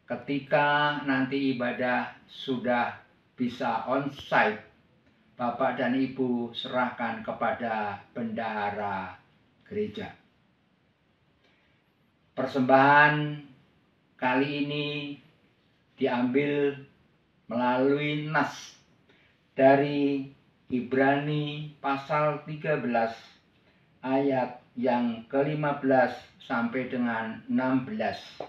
Ketika nanti ibadah sudah bisa on-site, Bapak dan Ibu serahkan kepada bendahara gereja. Persembahan kali ini diambil melalui nas dari Ibrani pasal 13 ayat yang ke-15 sampai dengan 16.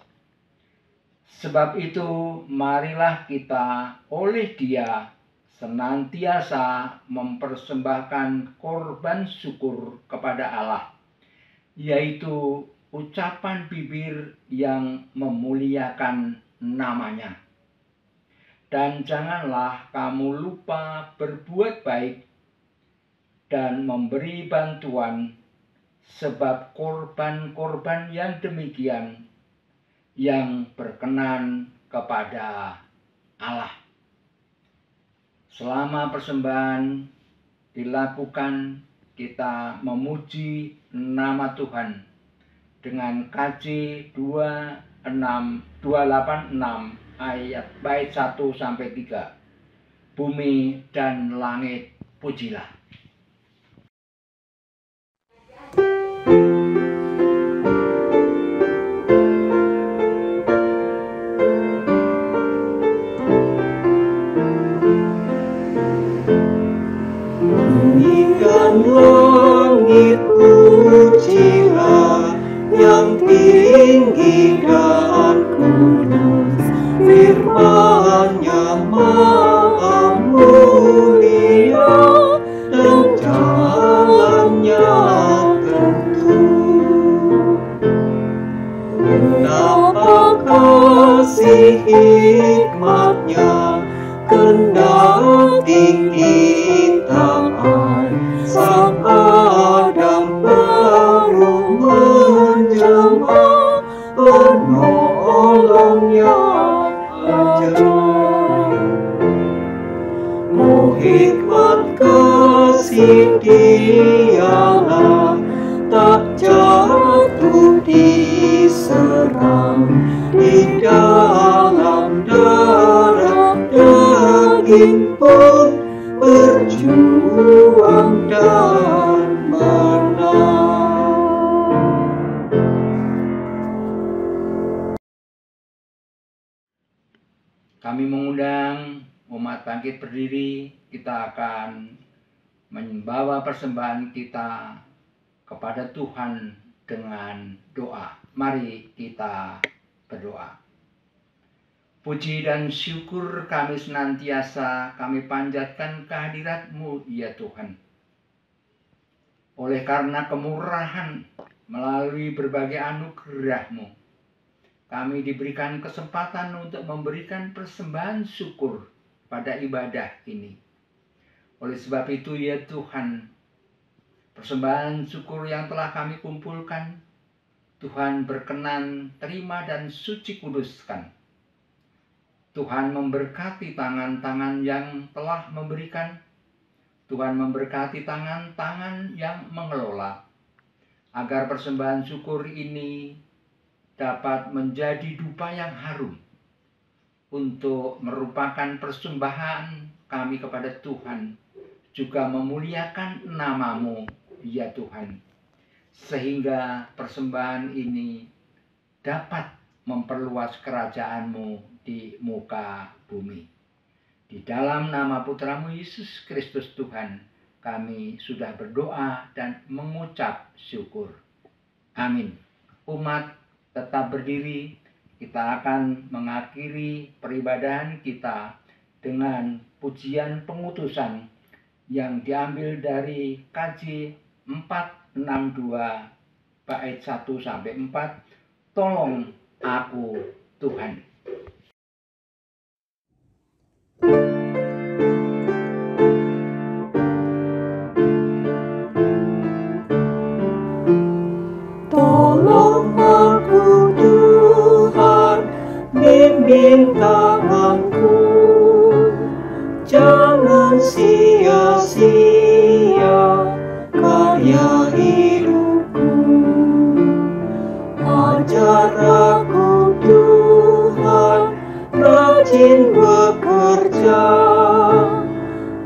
Sebab itu marilah kita oleh Dia senantiasa mempersembahkan korban syukur kepada Allah, yaitu ucapan bibir yang memuliakan namanya. Dan janganlah kamu lupa berbuat baik dan memberi bantuan, sebab korban-korban yang demikian yang berkenan kepada Allah. Selama persembahan dilakukan, kita memuji nama Tuhan dengan KJ 286 ayat bait 1 sampai 3. Bumi dan langit pujilah. Dan langit pujilah yang tinggi dan kudus, firman-Nya maha mulia dan jalan-Nya tentu. Betapa kasih hikmat-Nya kendati kita Sang Adam baru menjelma, penolongnya ajaib. Oh hikmat kasih Dialah, tak jatuh diserang, di dalam darah daging pun berjuang dan menang. Kami mengundang umat Bangkit Berdiri, kita akan membawa persembahan kita kepada Tuhan dengan doa. Mari kita berdoa. Puji dan syukur kami senantiasa kami panjatkan kehadirat-Mu, ya Tuhan. Oleh karena kemurahan melalui berbagai anugerah-Mu, kami diberikan kesempatan untuk memberikan persembahan syukur pada ibadah ini. Oleh sebab itu, ya Tuhan, persembahan syukur yang telah kami kumpulkan, Tuhan berkenan terima dan suci kuduskan. Tuhan memberkati tangan-tangan yang telah memberikan. Tuhan memberkati tangan-tangan yang mengelola, agar persembahan syukur ini dapat menjadi dupa yang harum untuk merupakan persembahan kami kepada Tuhan, juga memuliakan nama-Mu, ya Tuhan, sehingga persembahan ini dapat memperluas kerajaan-Mu di muka bumi. Di dalam nama Putra-Mu Yesus Kristus Tuhan, kami sudah berdoa dan mengucap syukur. Amin. Umat tetap berdiri, kita akan mengakhiri peribadahan kita dengan pujian pengutusan yang diambil dari KJ 462 bait 1 sampai 4. Tolong aku Tuhan. Tolong aku Tuhan, bimbing tanganku, jangan sia-sia karya hidupku. Ajar aku Tuhan, rajin bekerja,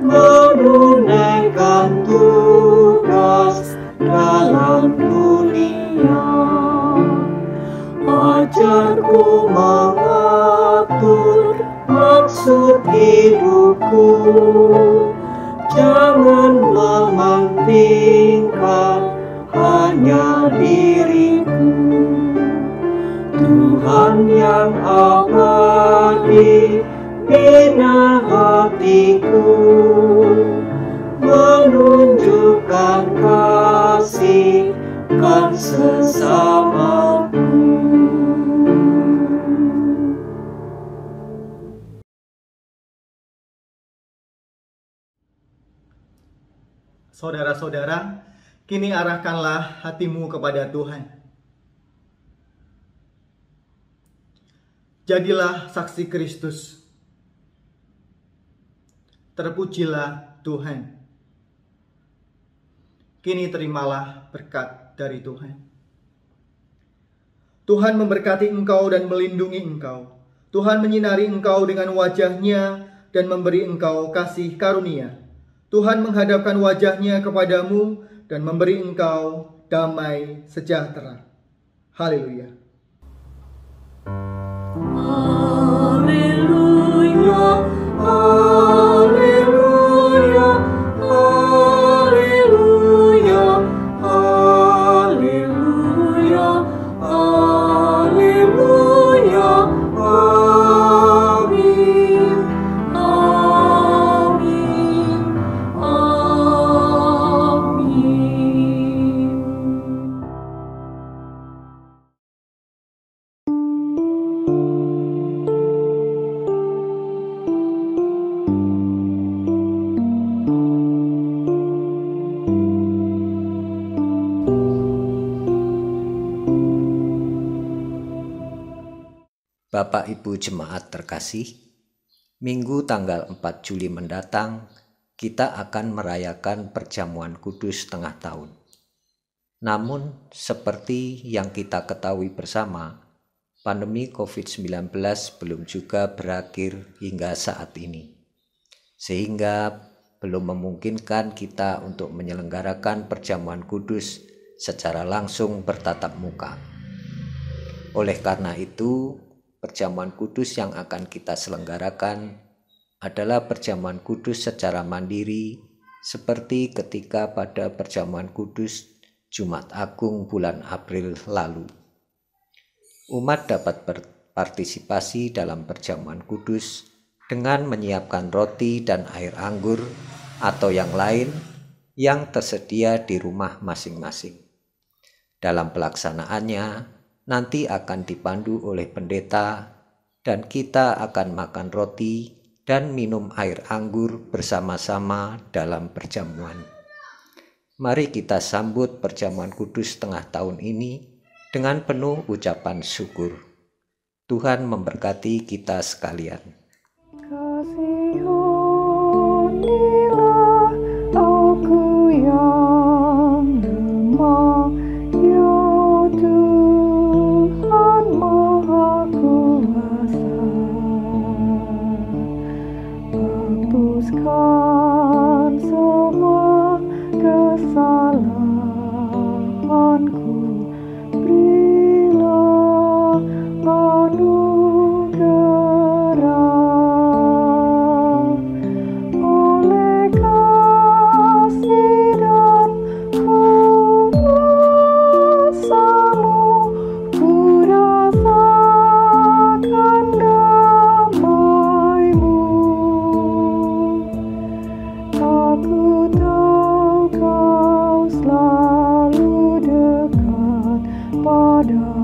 menunaikan tugas dalam dunia. Ajarku mengatur maksud hidupku, jangan mementingkan hanya diriku. Tuhan yang abadi bina hatiku, menunjukkan kasih kan sesamaku. Saudara-saudara, kini arahkanlah hatimu kepada Tuhan. Jadilah saksi Kristus. Terpujilah Tuhan. Kini terimalah berkat dari Tuhan. Tuhan memberkati engkau dan melindungi engkau. Tuhan menyinari engkau dengan wajah-Nya dan memberi engkau kasih karunia. Tuhan menghadapkan wajah-Nya kepadamu dan memberi engkau damai sejahtera. Haleluya. Haleluya, haleluya, haleluya, haleluya, haleluya, amin, amin, amin. Bapak Ibu Jemaat terkasih, Minggu tanggal 4 Juli mendatang, kita akan merayakan perjamuan kudus tengah tahun. Namun, seperti yang kita ketahui bersama, pandemi COVID-19 belum juga berakhir hingga saat ini. Sehingga belum memungkinkan kita untuk menyelenggarakan perjamuan kudus secara langsung bertatap muka. Oleh karena itu, perjamuan kudus yang akan kita selenggarakan adalah perjamuan kudus secara mandiri, seperti ketika pada perjamuan kudus Jumat Agung bulan April lalu. Umat dapat berpartisipasi dalam perjamuan kudus dengan menyiapkan roti dan air anggur atau yang lain yang tersedia di rumah masing-masing. Dalam pelaksanaannya, nanti akan dipandu oleh pendeta dan kita akan makan roti dan minum air anggur bersama-sama dalam perjamuan. Mari kita sambut perjamuan kudus tengah tahun ini dengan penuh ucapan syukur. Tuhan memberkati kita sekalian. Kasihanilah aku yang lemah, ya Tuhan Maha Kuasa. Hapuskan semua kesalahanku, berilah anugerah. Oleh kasih dan kuasa-Mu, ku rasakan damai-Mu. Aku tahu Kau selalu dekat padaku.